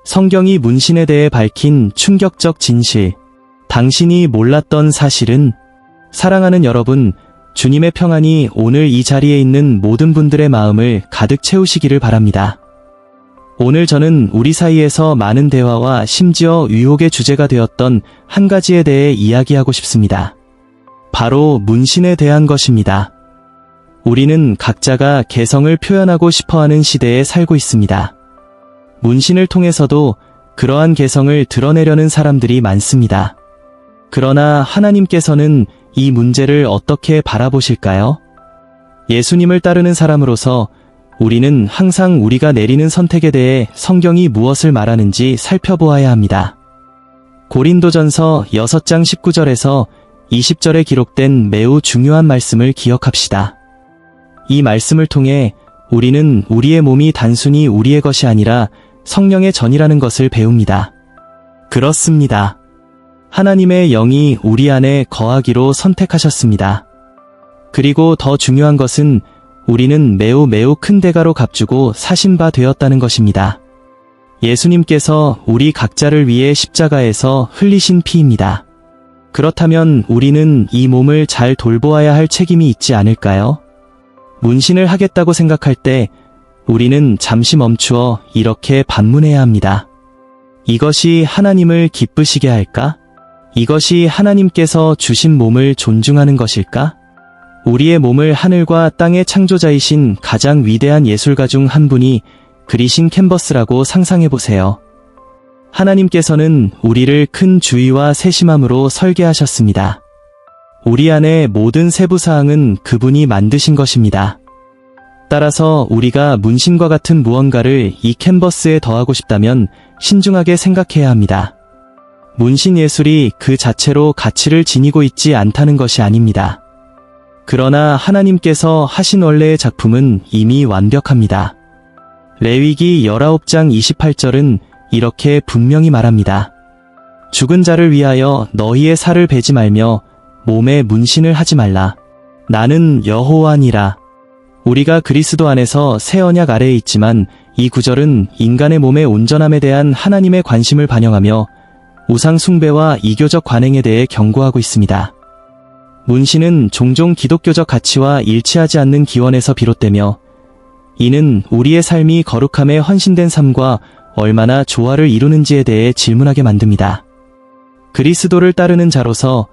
성경이 문신에 대해 밝힌 충격적 진실. 당신이 몰랐던 사실은? 사랑하는 여러분, 주님의 평안이 오늘 이 자리에 있는 모든 분들의 마음을 가득 채우시기를 바랍니다. 오늘 저는 우리 사이에서 많은 대화와 심지어 유혹의 주제가 되었던 한 가지에 대해 이야기하고 싶습니다. 바로 문신에 대한 것입니다. 우리는 각자가 개성을 표현하고 싶어하는 시대에 살고 있습니다. 문신을 통해서도 그러한 개성을 드러내려는 사람들이 많습니다. 그러나 하나님께서는 이 문제를 어떻게 바라보실까요? 예수님을 따르는 사람으로서 우리는 항상 우리가 내리는 선택에 대해 성경이 무엇을 말하는지 살펴보아야 합니다. 고린도전서 6장 19절에서 20절에 기록된 매우 중요한 말씀을 기억합시다. 이 말씀을 통해 우리는 우리의 몸이 단순히 우리의 것이 아니라 성령의 전이라는 것을 배웁니다. 그렇습니다. 하나님의 영이 우리 안에 거하기로 선택하셨습니다. 그리고 더 중요한 것은 우리는 매우 큰 대가로 값주고 사신 바 되었다는 것입니다. 예수님께서 우리 각자를 위해 십자가에서 흘리신 피입니다. 그렇다면 우리는 이 몸을 잘 돌보아야 할 책임이 있지 않을까요? 문신을 하겠다고 생각할 때 우리는 잠시 멈추어 이렇게 반문해야 합니다. 이것이 하나님을 기쁘시게 할까? 이것이 하나님께서 주신 몸을 존중하는 것일까? 우리의 몸을 하늘과 땅의 창조자이신 가장 위대한 예술가 중 한 분이 그리신 캔버스라고 상상해보세요. 하나님께서는 우리를 큰 주의와 세심함으로 설계하셨습니다. 우리 안의 모든 세부사항은 그분이 만드신 것입니다. 따라서 우리가 문신과 같은 무언가를 이 캔버스에 더하고 싶다면 신중하게 생각해야 합니다. 문신 예술이 그 자체로 가치를 지니고 있지 않다는 것이 아닙니다. 그러나 하나님께서 하신 원래의 작품은 이미 완벽합니다. 레위기 19장 28절은 이렇게 분명히 말합니다. 죽은 자를 위하여 너희의 살을 베지 말며 몸에 문신을 하지 말라. 나는 여호와니라. 우리가 그리스도 안에서 새 언약 아래에 있지만 이 구절은 인간의 몸의 온전함에 대한 하나님의 관심을 반영하며 우상 숭배와 이교적 관행에 대해 경고하고 있습니다. 문신은 종종 기독교적 가치와 일치하지 않는 기원에서 비롯되며 이는 우리의 삶이 거룩함에 헌신된 삶과 얼마나 조화를 이루는지에 대해 질문하게 만듭니다. 그리스도를 따르는 자로서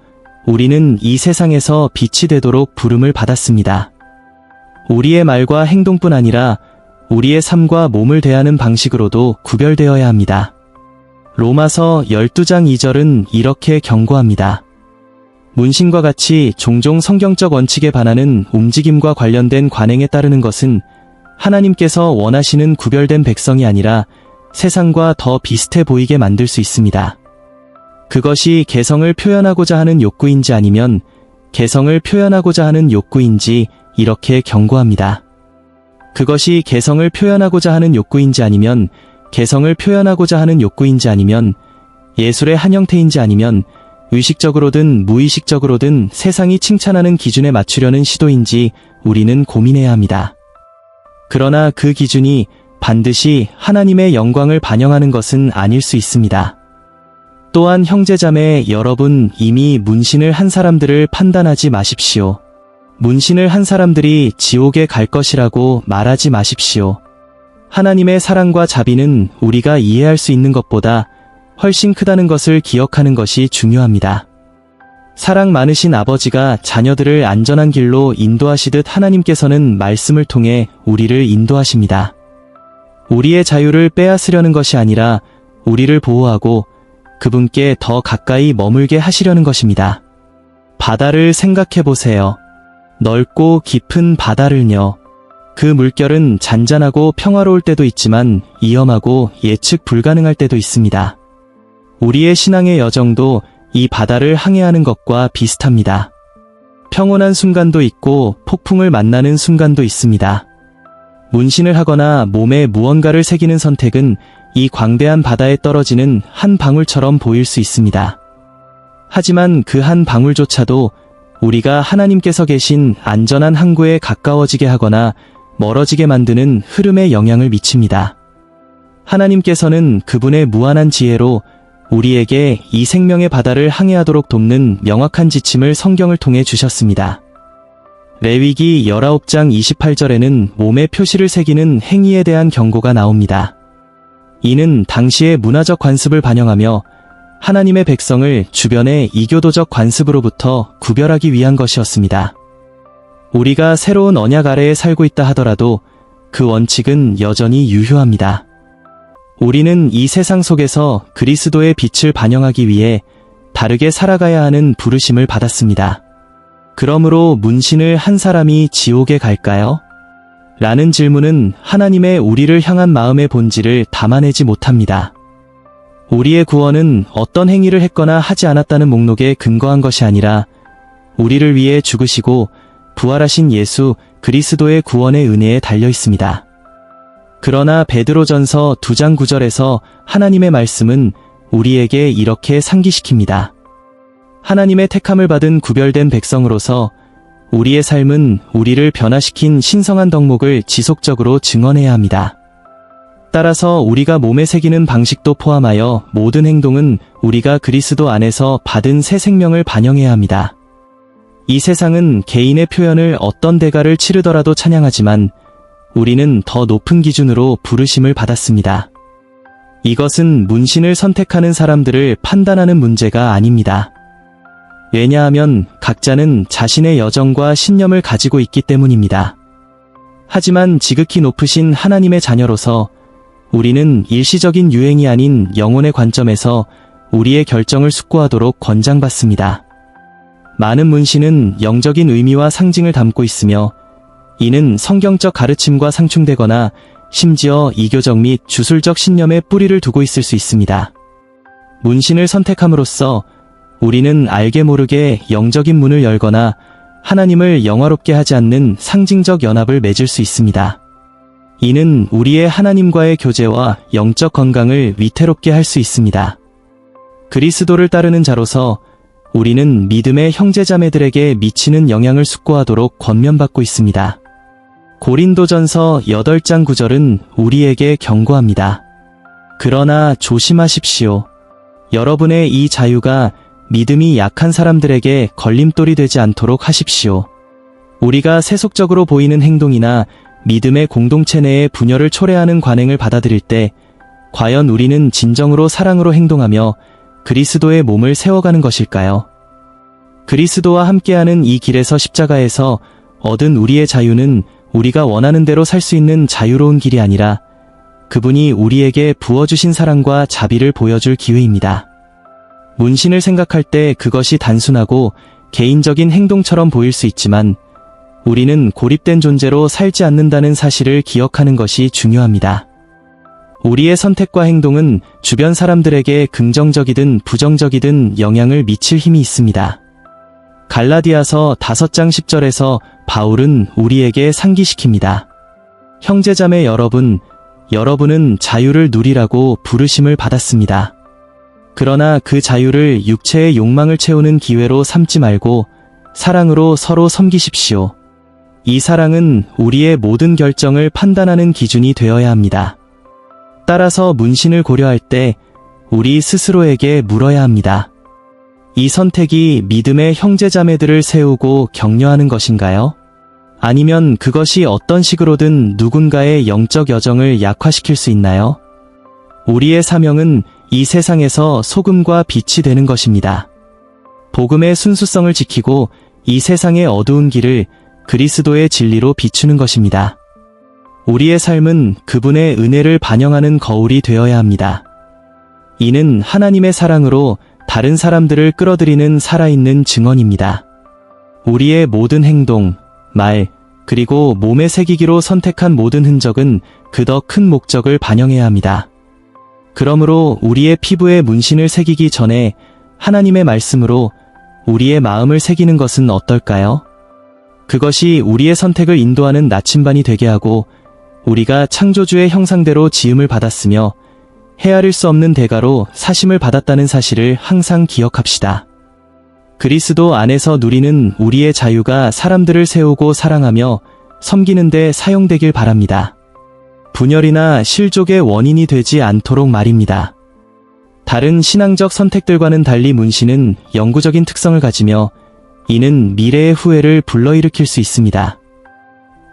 우리는 이 세상에서 빛이 되도록 부름을 받았습니다. 우리의 말과 행동뿐 아니라 우리의 삶과 몸을 대하는 방식으로도 구별되어야 합니다. 로마서 12장 2절은 이렇게 경고합니다. 문신과 같이 종종 성경적 원칙에 반하는 움직임과 관련된 관행에 따르는 것은 하나님께서 원하시는 구별된 백성이 아니라 세상과 더 비슷해 보이게 만들 수 있습니다. 그것이 개성을 표현하고자 하는 욕구인지 아니면 개성을 표현하고자 하는 욕구인지 이렇게 경고합니다. 그것이 개성을 표현하고자 하는 욕구인지 아니면 개성을 표현하고자 하는 욕구인지 아니면 예술의 한 형태인지 아니면 의식적으로든 무의식적으로든 세상이 칭찬하는 기준에 맞추려는 시도인지 우리는 고민해야 합니다. 그러나 그 기준이 반드시 하나님의 영광을 반영하는 것은 아닐 수 있습니다. 또한 형제자매 여러분, 이미 문신을 한 사람들을 판단하지 마십시오. 문신을 한 사람들이 지옥에 갈 것이라고 말하지 마십시오. 하나님의 사랑과 자비는 우리가 이해할 수 있는 것보다 훨씬 크다는 것을 기억하는 것이 중요합니다. 사랑 많으신 아버지가 자녀들을 안전한 길로 인도하시듯 하나님께서는 말씀을 통해 우리를 인도하십니다. 우리의 자유를 빼앗으려는 것이 아니라 우리를 보호하고 그분께 더 가까이 머물게 하시려는 것입니다. 바다를 생각해 보세요. 넓고 깊은 바다를요. 그 물결은 잔잔하고 평화로울 때도 있지만 위험하고 예측 불가능할 때도 있습니다. 우리의 신앙의 여정도 이 바다를 항해하는 것과 비슷합니다. 평온한 순간도 있고 폭풍을 만나는 순간도 있습니다. 문신을 하거나 몸에 무언가를 새기는 선택은 이 광대한 바다에 떨어지는 한 방울처럼 보일 수 있습니다. 하지만 그 한 방울조차도 우리가 하나님께서 계신 안전한 항구에 가까워지게 하거나 멀어지게 만드는 흐름에 영향을 미칩니다. 하나님께서는 그분의 무한한 지혜로 우리에게 이 생명의 바다를 항해하도록 돕는 명확한 지침을 성경을 통해 주셨습니다. 레위기 19장 28절에는 몸에 표시를 새기는 행위에 대한 경고가 나옵니다. 이는 당시의 문화적 관습을 반영하며 하나님의 백성을 주변의 이교도적 관습으로부터 구별하기 위한 것이었습니다. 우리가 새로운 언약 아래에 살고 있다 하더라도 그 원칙은 여전히 유효합니다. 우리는 이 세상 속에서 그리스도의 빛을 반영하기 위해 다르게 살아가야 하는 부르심을 받았습니다. 그러므로 문신을 한 사람이 지옥에 갈까요? 라는 질문은 하나님의 우리를 향한 마음의 본질을 담아내지 못합니다. 우리의 구원은 어떤 행위를 했거나 하지 않았다는 목록에 근거한 것이 아니라 우리를 위해 죽으시고 부활하신 예수 그리스도의 구원의 은혜에 달려 있습니다. 그러나 베드로전서 2장 9절에서 하나님의 말씀은 우리에게 이렇게 상기시킵니다. 하나님의 택함을 받은 구별된 백성으로서 우리의 삶은 우리를 변화시킨 신성한 덕목을 지속적으로 증언해야 합니다. 따라서 우리가 몸에 새기는 방식도 포함하여 모든 행동은 우리가 그리스도 안에서 받은 새 생명을 반영해야 합니다. 이 세상은 개인의 표현을 어떤 대가를 치르더라도 찬양하지만 우리는 더 높은 기준으로 부르심을 받았습니다. 이것은 문신을 선택하는 사람들을 판단하는 문제가 아닙니다. 왜냐하면 각자는 자신의 여정과 신념을 가지고 있기 때문입니다. 하지만 지극히 높으신 하나님의 자녀로서 우리는 일시적인 유행이 아닌 영혼의 관점에서 우리의 결정을 숙고하도록 권장받습니다. 많은 문신은 영적인 의미와 상징을 담고 있으며 이는 성경적 가르침과 상충되거나 심지어 이교적 및 주술적 신념에 뿌리를 두고 있을 수 있습니다. 문신을 선택함으로써 우리는 알게 모르게 영적인 문을 열거나 하나님을 영화롭게 하지 않는 상징적 연합을 맺을 수 있습니다. 이는 우리의 하나님과의 교제와 영적 건강을 위태롭게 할 수 있습니다. 그리스도를 따르는 자로서 우리는 믿음의 형제자매들에게 미치는 영향을 숙고하도록 권면받고 있습니다. 고린도전서 8장 9절은 우리에게 경고합니다. 그러나 조심하십시오. 여러분의 이 자유가 믿음이 약한 사람들에게 걸림돌이 되지 않도록 하십시오. 우리가 세속적으로 보이는 행동이나 믿음의 공동체 내의 분열을 초래하는 관행을 받아들일 때 과연 우리는 진정으로 사랑으로 행동하며 그리스도의 몸을 세워가는 것일까요? 그리스도와 함께하는 이 길에서 십자가에서 얻은 우리의 자유는 우리가 원하는 대로 살 수 있는 자유로운 길이 아니라 그분이 우리에게 부어주신 사랑과 자비를 보여줄 기회입니다. 문신을 생각할 때 그것이 단순하고 개인적인 행동처럼 보일 수 있지만 우리는 고립된 존재로 살지 않는다는 사실을 기억하는 것이 중요합니다. 우리의 선택과 행동은 주변 사람들에게 긍정적이든 부정적이든 영향을 미칠 힘이 있습니다. 갈라디아서 5장 10절에서 바울은 우리에게 상기시킵니다. 형제자매 여러분, 여러분은 자유를 누리라고 부르심을 받았습니다. 그러나 그 자유를 육체의 욕망을 채우는 기회로 삼지 말고 사랑으로 서로 섬기십시오. 이 사랑은 우리의 모든 결정을 판단하는 기준이 되어야 합니다. 따라서 문신을 고려할 때 우리 스스로에게 물어야 합니다. 이 선택이 믿음의 형제자매들을 세우고 격려하는 것인가요? 아니면 그것이 어떤 식으로든 누군가의 영적 여정을 약화시킬 수 있나요? 우리의 사명은 이 세상에서 소금과 빛이 되는 것입니다. 복음의 순수성을 지키고 이 세상의 어두운 길을 그리스도의 진리로 비추는 것입니다. 우리의 삶은 그분의 은혜를 반영하는 거울이 되어야 합니다. 이는 하나님의 사랑으로 다른 사람들을 끌어들이는 살아있는 증언입니다. 우리의 모든 행동, 말, 그리고 몸에 새기기로 선택한 모든 흔적은 그 더 큰 목적을 반영해야 합니다. 그러므로 우리의 피부에 문신을 새기기 전에 하나님의 말씀으로 우리의 마음을 새기는 것은 어떨까요? 그것이 우리의 선택을 인도하는 나침반이 되게 하고 우리가 창조주의 형상대로 지음을 받았으며 헤아릴 수 없는 대가로 사심을 받았다는 사실을 항상 기억합시다. 그리스도 안에서 누리는 우리의 자유가 사람들을 세우고 사랑하며 섬기는 데 사용되길 바랍니다. 분열이나 실족의 원인이 되지 않도록 말입니다. 다른 신앙적 선택들과는 달리 문신은 영구적인 특성을 가지며 이는 미래의 후회를 불러일으킬 수 있습니다.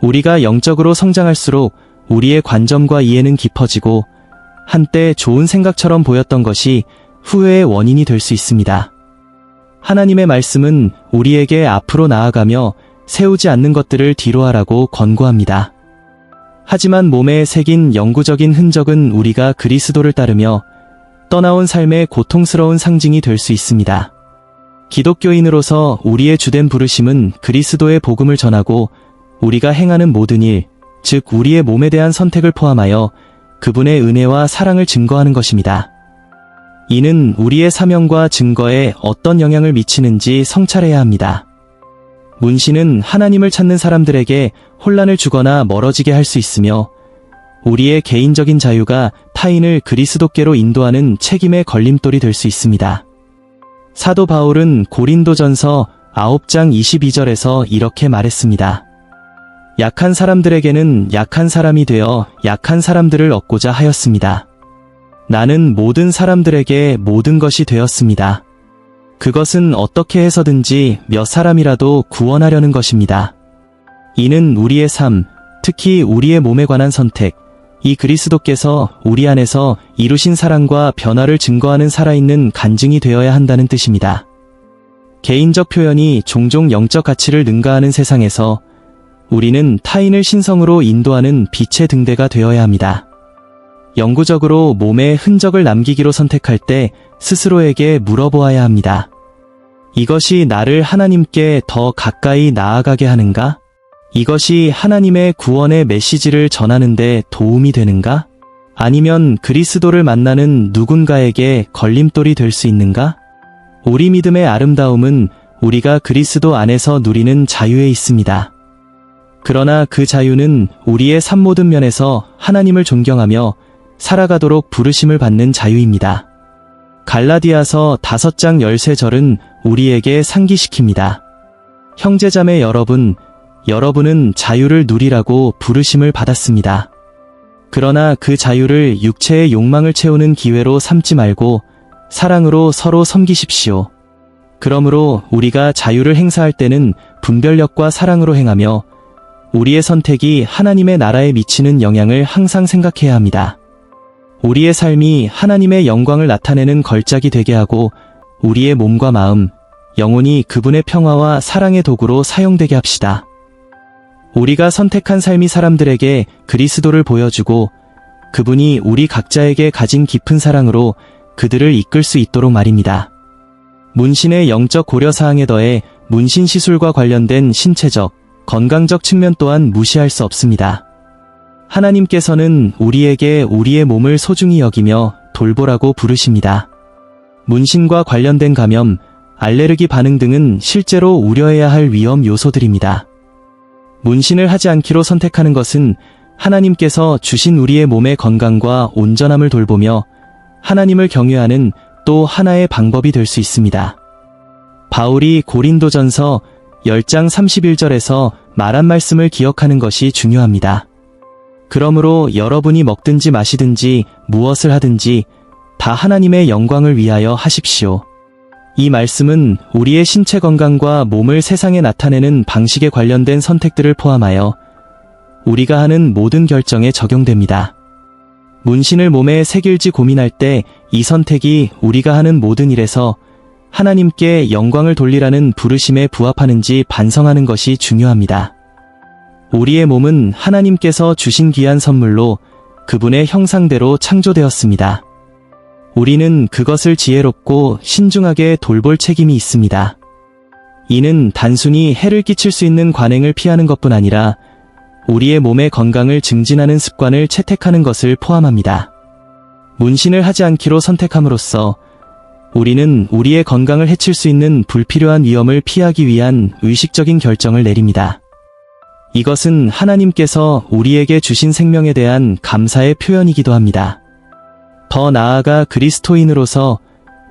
우리가 영적으로 성장할수록 우리의 관점과 이해는 깊어지고 한때 좋은 생각처럼 보였던 것이 후회의 원인이 될 수 있습니다. 하나님의 말씀은 우리에게 앞으로 나아가며 세우지 않는 것들을 뒤로하라고 권고합니다. 하지만 몸에 새긴 영구적인 흔적은 우리가 그리스도를 따르며 떠나온 삶의 고통스러운 상징이 될 수 있습니다. 기독교인으로서 우리의 주된 부르심은 그리스도의 복음을 전하고 우리가 행하는 모든 일, 즉 우리의 몸에 대한 선택을 포함하여 그분의 은혜와 사랑을 증거하는 것입니다. 이는 우리의 사명과 증거에 어떤 영향을 미치는지 성찰해야 합니다. 문신은 하나님을 찾는 사람들에게 혼란을 주거나 멀어지게 할 수 있으며 우리의 개인적인 자유가 타인을 그리스도께로 인도하는 책임의 걸림돌이 될 수 있습니다. 사도 바울은 고린도전서 9장 22절에서 이렇게 말했습니다. 약한 사람들에게는 약한 사람이 되어 약한 사람들을 얻고자 하였습니다. 나는 모든 사람들에게 모든 것이 되었습니다. 그것은 어떻게 해서든지 몇 사람이라도 구원하려는 것입니다. 이는 우리의 삶, 특히 우리의 몸에 관한 선택, 이 그리스도께서 우리 안에서 이루신 사랑과 변화를 증거하는 살아있는 간증이 되어야 한다는 뜻입니다. 개인적 표현이 종종 영적 가치를 능가하는 세상에서 우리는 타인을 신성으로 인도하는 빛의 등대가 되어야 합니다. 영구적으로 몸에 흔적을 남기기로 선택할 때 스스로에게 물어보아야 합니다. 이것이 나를 하나님께 더 가까이 나아가게 하는가? 이것이 하나님의 구원의 메시지를 전하는 데 도움이 되는가? 아니면 그리스도를 만나는 누군가에게 걸림돌이 될 수 있는가? 우리 믿음의 아름다움은 우리가 그리스도 안에서 누리는 자유에 있습니다. 그러나 그 자유는 우리의 삶 모든 면에서 하나님을 존경하며 살아가도록 부르심을 받는 자유입니다. 갈라디아서 5장 13절은 우리에게 상기시킵니다. 형제자매 여러분, 여러분은 자유를 누리라고 부르심을 받았습니다. 그러나 그 자유를 육체의 욕망을 채우는 기회로 삼지 말고 사랑으로 서로 섬기십시오. 그러므로 우리가 자유를 행사할 때는 분별력과 사랑으로 행하며 우리의 선택이 하나님의 나라에 미치는 영향을 항상 생각해야 합니다. 우리의 삶이 하나님의 영광을 나타내는 걸작이 되게 하고 우리의 몸과 마음, 영혼이 그분의 평화와 사랑의 도구로 사용되게 합시다. 우리가 선택한 삶이 사람들에게 그리스도를 보여주고 그분이 우리 각자에게 가진 깊은 사랑으로 그들을 이끌 수 있도록 말입니다. 문신의 영적 고려사항에 더해 문신 시술과 관련된 신체적, 건강적 측면 또한 무시할 수 없습니다. 하나님께서는 우리에게 우리의 몸을 소중히 여기며 돌보라고 부르십니다. 문신과 관련된 감염, 알레르기 반응 등은 실제로 우려해야 할 위험 요소들입니다. 문신을 하지 않기로 선택하는 것은 하나님께서 주신 우리의 몸의 건강과 온전함을 돌보며 하나님을 경외하는 또 하나의 방법이 될 수 있습니다. 바울이 고린도전서 10장 31절에서 말한 말씀을 기억하는 것이 중요합니다. 그러므로 여러분이 먹든지 마시든지 무엇을 하든지 다 하나님의 영광을 위하여 하십시오. 이 말씀은 우리의 신체 건강과 몸을 세상에 나타내는 방식에 관련된 선택들을 포함하여 우리가 하는 모든 결정에 적용됩니다. 문신을 몸에 새길지 고민할 때 이 선택이 우리가 하는 모든 일에서 하나님께 영광을 돌리라는 부르심에 부합하는지 반성하는 것이 중요합니다. 우리의 몸은 하나님께서 주신 귀한 선물로 그분의 형상대로 창조되었습니다. 우리는 그것을 지혜롭고 신중하게 돌볼 책임이 있습니다. 이는 단순히 해를 끼칠 수 있는 관행을 피하는 것뿐 아니라 우리의 몸의 건강을 증진하는 습관을 채택하는 것을 포함합니다. 문신을 하지 않기로 선택함으로써 우리는 우리의 건강을 해칠 수 있는 불필요한 위험을 피하기 위한 의식적인 결정을 내립니다. 이것은 하나님께서 우리에게 주신 생명에 대한 감사의 표현이기도 합니다. 더 나아가 그리스도인으로서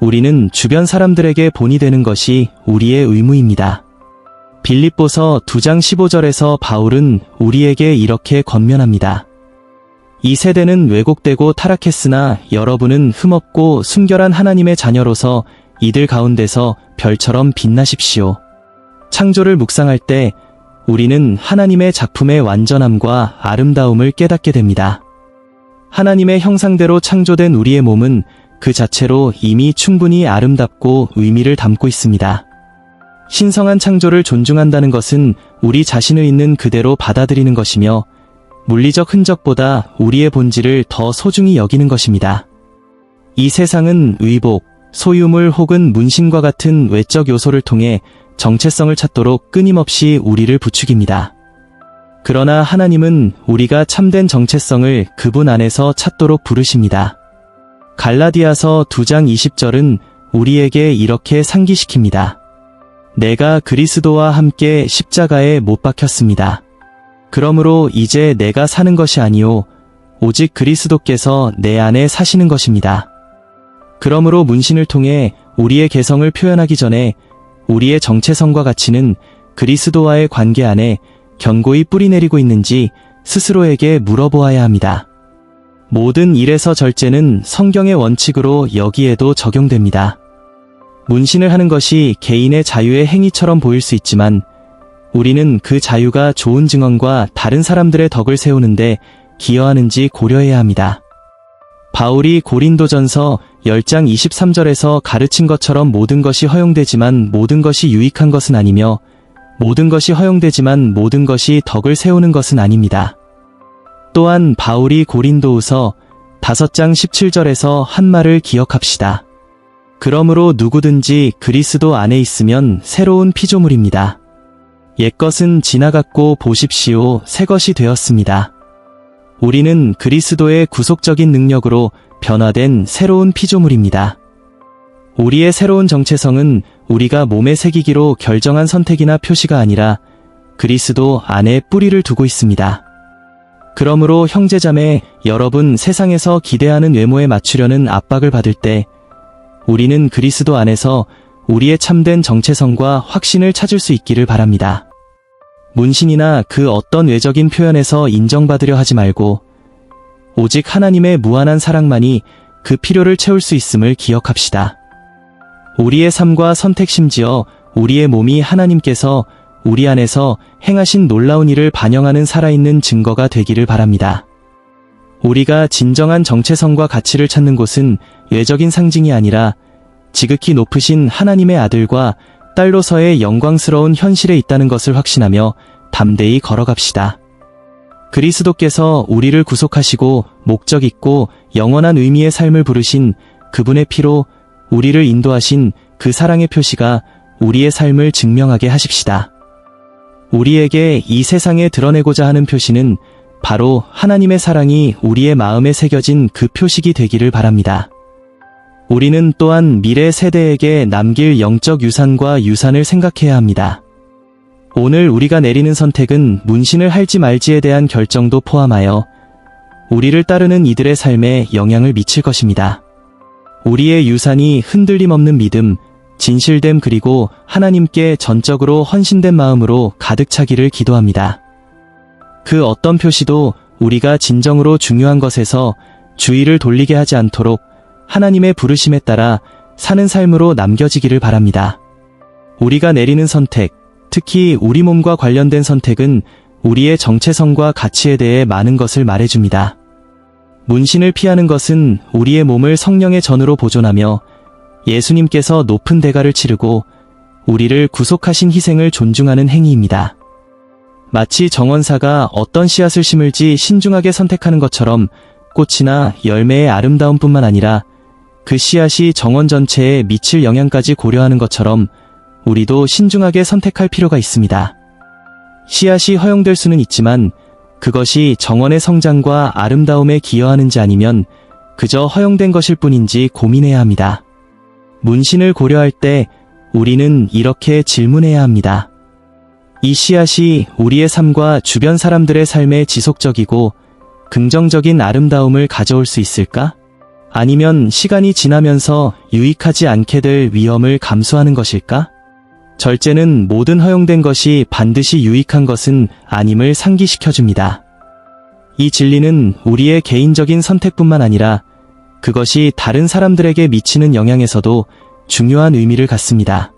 우리는 주변 사람들에게 본이 되는 것이 우리의 의무입니다. 빌립보서 2장 15절에서 바울은 우리에게 이렇게 권면합니다. 이 세대는 왜곡되고 타락했으나 여러분은 흠없고 순결한 하나님의 자녀로서 이들 가운데서 별처럼 빛나십시오. 창조를 묵상할 때 우리는 하나님의 작품의 완전함과 아름다움을 깨닫게 됩니다. 하나님의 형상대로 창조된 우리의 몸은 그 자체로 이미 충분히 아름답고 의미를 담고 있습니다. 신성한 창조를 존중한다는 것은 우리 자신을 있는 그대로 받아들이는 것이며 물리적 흔적보다 우리의 본질을 더 소중히 여기는 것입니다. 이 세상은 의복, 소유물 혹은 문신과 같은 외적 요소를 통해 정체성을 찾도록 끊임없이 우리를 부추깁니다. 그러나 하나님은 우리가 참된 정체성을 그분 안에서 찾도록 부르십니다. 갈라디아서 2장 20절은 우리에게 이렇게 상기시킵니다. 내가 그리스도와 함께 십자가에 못 박혔습니다. 그러므로 이제 내가 사는 것이 아니요 오직 그리스도께서 내 안에 사시는 것입니다. 그러므로 문신을 통해 우리의 개성을 표현하기 전에 우리의 정체성과 가치는 그리스도와의 관계 안에 견고히 뿌리내리고 있는지 스스로에게 물어보아야 합니다. 모든 일에서 절제는 성경의 원칙으로 여기에도 적용됩니다. 문신을 하는 것이 개인의 자유의 행위처럼 보일 수 있지만 우리는 그 자유가 좋은 증언과 다른 사람들의 덕을 세우는데 기여하는지 고려해야 합니다. 바울이 고린도전서 10장 23절에서 가르친 것처럼 모든 것이 허용되지만 모든 것이 유익한 것은 아니며 모든 것이 허용되지만 모든 것이 덕을 세우는 것은 아닙니다. 또한 바울이 고린도후서 5장 17절에서 한 말을 기억합시다. 그러므로 누구든지 그리스도 안에 있으면 새로운 피조물입니다. 옛것은 지나갔고 보십시오, 새것이 되었습니다. 우리는 그리스도의 구속적인 능력으로 변화된 새로운 피조물입니다. 우리의 새로운 정체성은 우리가 몸에 새기기로 결정한 선택이나 표시가 아니라 그리스도 안에 뿌리를 두고 있습니다. 그러므로 형제자매 여러분, 세상에서 기대하는 외모에 맞추려는 압박을 받을 때 우리는 그리스도 안에서 우리의 참된 정체성과 확신을 찾을 수 있기를 바랍니다. 문신이나 그 어떤 외적인 표현에서 인정받으려 하지 말고 오직 하나님의 무한한 사랑만이 그 필요를 채울 수 있음을 기억합시다. 우리의 삶과 선택 심지어 우리의 몸이 하나님께서 우리 안에서 행하신 놀라운 일을 반영하는 살아있는 증거가 되기를 바랍니다. 우리가 진정한 정체성과 가치를 찾는 곳은 외적인 상징이 아니라 지극히 높으신 하나님의 아들과 딸로서의 영광스러운 현실에 있다는 것을 확신하며 담대히 걸어갑시다. 그리스도께서 우리를 구속하시고 목적 있고 영원한 의미의 삶을 부르신 그분의 피로 우리를 인도하신 그 사랑의 표시가 우리의 삶을 증명하게 하십시다. 우리에게 이 세상에 드러내고자 하는 표시는 바로 하나님의 사랑이 우리의 마음에 새겨진 그 표식이 되기를 바랍니다. 우리는 또한 미래 세대에게 남길 영적 유산과 유산을 생각해야 합니다. 오늘 우리가 내리는 선택은 문신을 할지 말지에 대한 결정도 포함하여 우리를 따르는 이들의 삶에 영향을 미칠 것입니다. 우리의 유산이 흔들림 없는 믿음, 진실됨 그리고 하나님께 전적으로 헌신된 마음으로 가득 차기를 기도합니다. 그 어떤 표시도 우리가 진정으로 중요한 것에서 주의를 돌리게 하지 않도록 하나님의 부르심에 따라 사는 삶으로 남겨지기를 바랍니다. 우리가 내리는 선택, 특히 우리 몸과 관련된 선택은 우리의 정체성과 가치에 대해 많은 것을 말해줍니다. 문신을 피하는 것은 우리의 몸을 성령의 전으로 보존하며 예수님께서 높은 대가를 치르고 우리를 구속하신 희생을 존중하는 행위입니다. 마치 정원사가 어떤 씨앗을 심을지 신중하게 선택하는 것처럼 꽃이나 열매의 아름다움뿐만 아니라 그 씨앗이 정원 전체에 미칠 영향까지 고려하는 것처럼 우리도 신중하게 선택할 필요가 있습니다. 씨앗이 허용될 수는 있지만 그것이 정원의 성장과 아름다움에 기여하는지 아니면 그저 허용된 것일 뿐인지 고민해야 합니다. 문신을 고려할 때 우리는 이렇게 질문해야 합니다. 이 씨앗이 우리의 삶과 주변 사람들의 삶에 지속적이고 긍정적인 아름다움을 가져올 수 있을까? 아니면 시간이 지나면서 유익하지 않게 될 위험을 감수하는 것일까? 절제는 모든 허용된 것이 반드시 유익한 것은 아님을 상기시켜줍니다. 이 진리는 우리의 개인적인 선택뿐만 아니라 그것이 다른 사람들에게 미치는 영향에서도 중요한 의미를 갖습니다.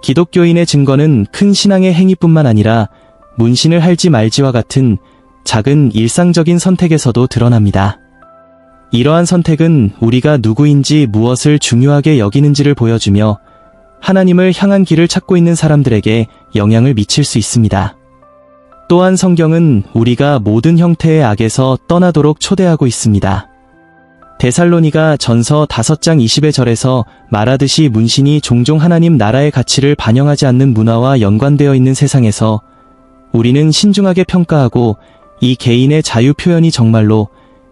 기독교인의 증거는 큰 신앙의 행위뿐만 아니라 문신을 할지 말지와 같은 작은 일상적인 선택에서도 드러납니다. 이러한 선택은 우리가 누구인지 무엇을 중요하게 여기는지를 보여주며 하나님을 향한 길을 찾고 있는 사람들에게 영향을 미칠 수 있습니다. 또한 성경은 우리가 모든 형태의 악에서 떠나도록 초대하고 있습니다. 데살로니가 전서 5장 20의 절에서 말하듯이 문신이 종종 하나님 나라의 가치를 반영하지 않는 문화와 연관되어 있는 세상에서 우리는 신중하게 평가하고 이 개인의 자유 표현이 정말로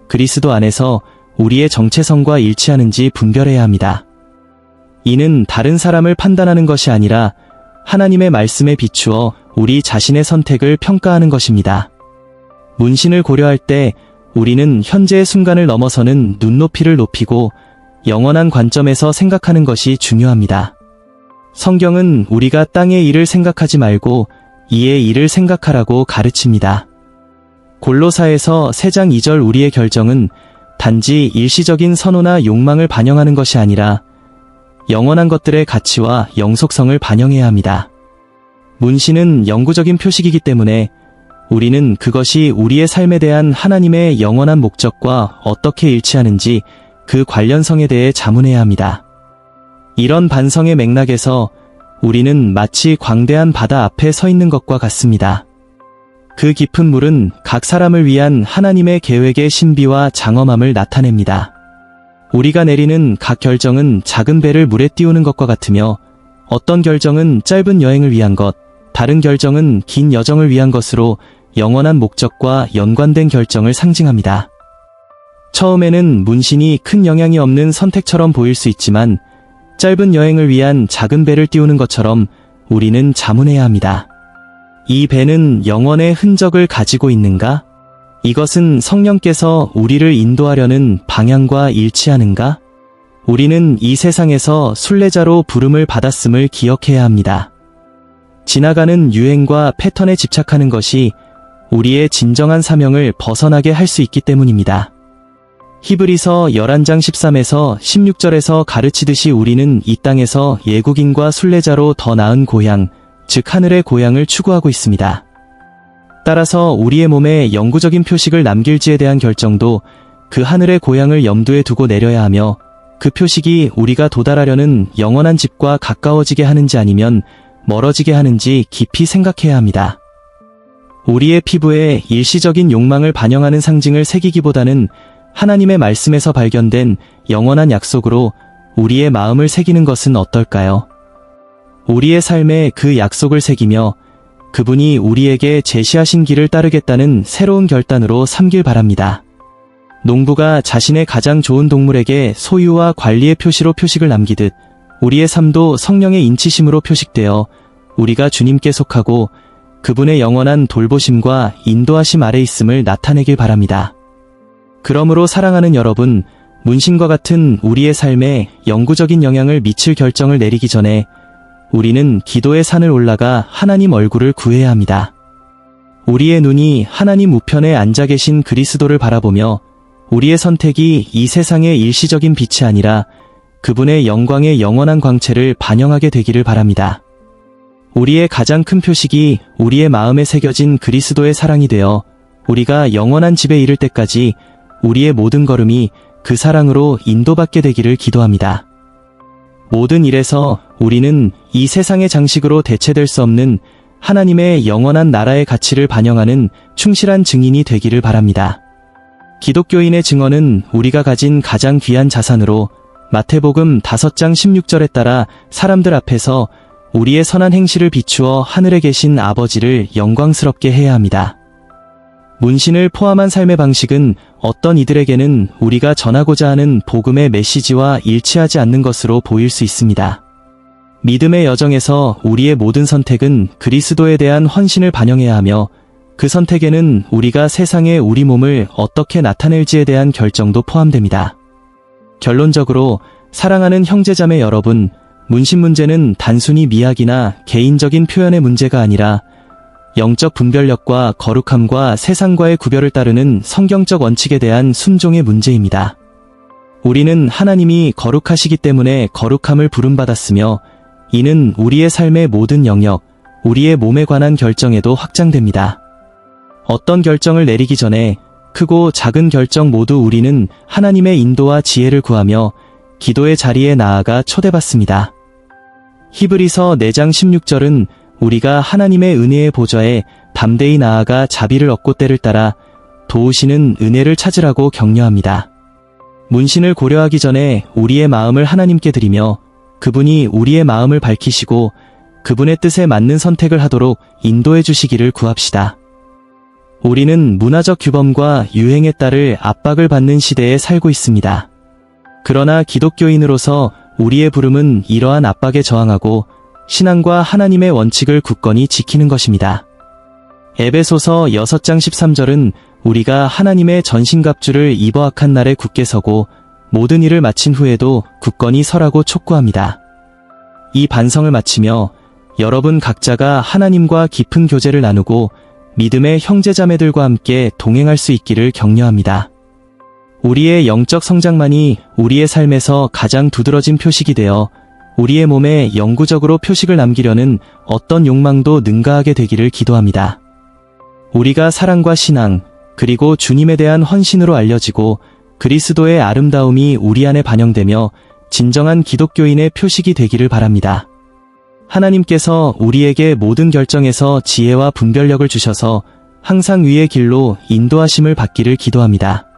그리스도 안에서 우리의 정체성과 일치하는지 분별해야 합니다. 이는 다른 사람을 판단하는 것이 아니라 하나님의 말씀에 비추어 우리 자신의 선택을 평가하는 것입니다. 문신을 고려할 때 우리는 현재의 순간을 넘어서는 눈높이를 높이고 영원한 관점에서 생각하는 것이 중요합니다. 성경은 우리가 땅의 일을 생각하지 말고 이의 일을 생각하라고 가르칩니다. 골로사에서 3장 2절 우리의 결정은 단지 일시적인 선호나 욕망을 반영하는 것이 아니라 영원한 것들의 가치와 영속성을 반영해야 합니다. 문신은 영구적인 표식이기 때문에 우리는 그것이 우리의 삶에 대한 하나님의 영원한 목적과 어떻게 일치하는지 그 관련성에 대해 자문해야 합니다. 이런 반성의 맥락에서 우리는 마치 광대한 바다 앞에 서 있는 것과 같습니다. 그 깊은 물은 각 사람을 위한 하나님의 계획의 신비와 장엄함을 나타냅니다. 우리가 내리는 각 결정은 작은 배를 물에 띄우는 것과 같으며 어떤 결정은 짧은 여행을 위한 것, 다른 결정은 긴 여정을 위한 것으로 영원한 목적과 연관된 결정을 상징합니다. 처음에는 문신이 큰 영향이 없는 선택처럼 보일 수 있지만 짧은 여행을 위한 작은 배를 띄우는 것처럼 우리는 자문해야 합니다. 이 배는 영원의 흔적을 가지고 있는가? 이것은 성령께서 우리를 인도하려는 방향과 일치하는가? 우리는 이 세상에서 순례자로 부름을 받았음을 기억해야 합니다. 지나가는 유행과 패턴에 집착하는 것이 우리의 진정한 사명을 벗어나게 할 수 있기 때문입니다. 히브리서 11장 13에서 16절에서 가르치듯이 우리는 이 땅에서 예국인과 순례자로 더 나은 고향, 즉 하늘의 고향을 추구하고 있습니다. 따라서 우리의 몸에 영구적인 표식을 남길지에 대한 결정도 그 하늘의 고향을 염두에 두고 내려야 하며 그 표식이 우리가 도달하려는 영원한 집과 가까워지게 하는지 아니면 멀어지게 하는지 깊이 생각해야 합니다. 우리의 피부에 일시적인 욕망을 반영하는 상징을 새기기보다는 하나님의 말씀에서 발견된 영원한 약속으로 우리의 마음을 새기는 것은 어떨까요? 우리의 삶에 그 약속을 새기며 그분이 우리에게 제시하신 길을 따르겠다는 새로운 결단으로 삼길 바랍니다. 농부가 자신의 가장 좋은 동물에게 소유와 관리의 표시로 표식을 남기듯 우리의 삶도 성령의 인치심으로 표식되어 우리가 주님께 속하고 그분의 영원한 돌보심과 인도하심 아래 있음을 나타내길 바랍니다. 그러므로 사랑하는 여러분, 문신과 같은 우리의 삶에 영구적인 영향을 미칠 결정을 내리기 전에 우리는 기도의 산을 올라가 하나님 얼굴을 구해야 합니다. 우리의 눈이 하나님 우편에 앉아 계신 그리스도를 바라보며 우리의 선택이 이 세상의 일시적인 빛이 아니라 그분의 영광의 영원한 광채를 반영하게 되기를 바랍니다. 우리의 가장 큰 표식이 우리의 마음에 새겨진 그리스도의 사랑이 되어 우리가 영원한 집에 이를 때까지 우리의 모든 걸음이 그 사랑으로 인도받게 되기를 기도합니다. 모든 일에서 우리는 이 세상의 장식으로 대체될 수 없는 하나님의 영원한 나라의 가치를 반영하는 충실한 증인이 되기를 바랍니다. 기독교인의 증언은 우리가 가진 가장 귀한 자산으로 마태복음 5장 16절에 따라 사람들 앞에서 우리의 선한 행실을 비추어 하늘에 계신 아버지를 영광스럽게 해야 합니다. 문신을 포함한 삶의 방식은 어떤 이들에게는 우리가 전하고자 하는 복음의 메시지와 일치하지 않는 것으로 보일 수 있습니다. 믿음의 여정에서 우리의 모든 선택은 그리스도에 대한 헌신을 반영해야 하며 그 선택에는 우리가 세상에 우리 몸을 어떻게 나타낼지에 대한 결정도 포함됩니다. 결론적으로 사랑하는 형제자매 여러분, 문신 문제는 단순히 미학이나 개인적인 표현의 문제가 아니라 영적 분별력과 거룩함과 세상과의 구별을 따르는 성경적 원칙에 대한 순종의 문제입니다. 우리는 하나님이 거룩하시기 때문에 거룩함을 부름받았으며 이는 우리의 삶의 모든 영역, 우리의 몸에 관한 결정에도 확장됩니다. 어떤 결정을 내리기 전에 크고 작은 결정 모두 우리는 하나님의 인도와 지혜를 구하며 기도의 자리에 나아가 초대받습니다. 히브리서 4장 16절은 우리가 하나님의 은혜의 보좌에 담대히 나아가 자비를 얻고 때를 따라 도우시는 은혜를 찾으라고 격려합니다. 문신을 고려하기 전에 우리의 마음을 하나님께 드리며 그분이 우리의 마음을 밝히시고 그분의 뜻에 맞는 선택을 하도록 인도해 주시기를 구합시다. 우리는 문화적 규범과 유행에 따를 압박을 받는 시대에 살고 있습니다. 그러나 기독교인으로서 우리의 부름은 이러한 압박에 저항하고 신앙과 하나님의 원칙을 굳건히 지키는 것입니다. 에베소서 6장 13절은 우리가 하나님의 전신갑주를 입어 악한 날에 굳게 서고 모든 일을 마친 후에도 굳건히 서라고 촉구합니다. 이 반성을 마치며 여러분 각자가 하나님과 깊은 교제를 나누고 믿음의 형제자매들과 함께 동행할 수 있기를 격려합니다. 우리의 영적 성장만이 우리의 삶에서 가장 두드러진 표식이 되어 우리의 몸에 영구적으로 표식을 남기려는 어떤 욕망도 능가하게 되기를 기도합니다. 우리가 사랑과 신앙, 그리고 주님에 대한 헌신으로 알려지고 그리스도의 아름다움이 우리 안에 반영되며 진정한 기독교인의 표식이 되기를 바랍니다. 하나님께서 우리에게 모든 결정에서 지혜와 분별력을 주셔서 항상 위의 길로 인도하심을 받기를 기도합니다.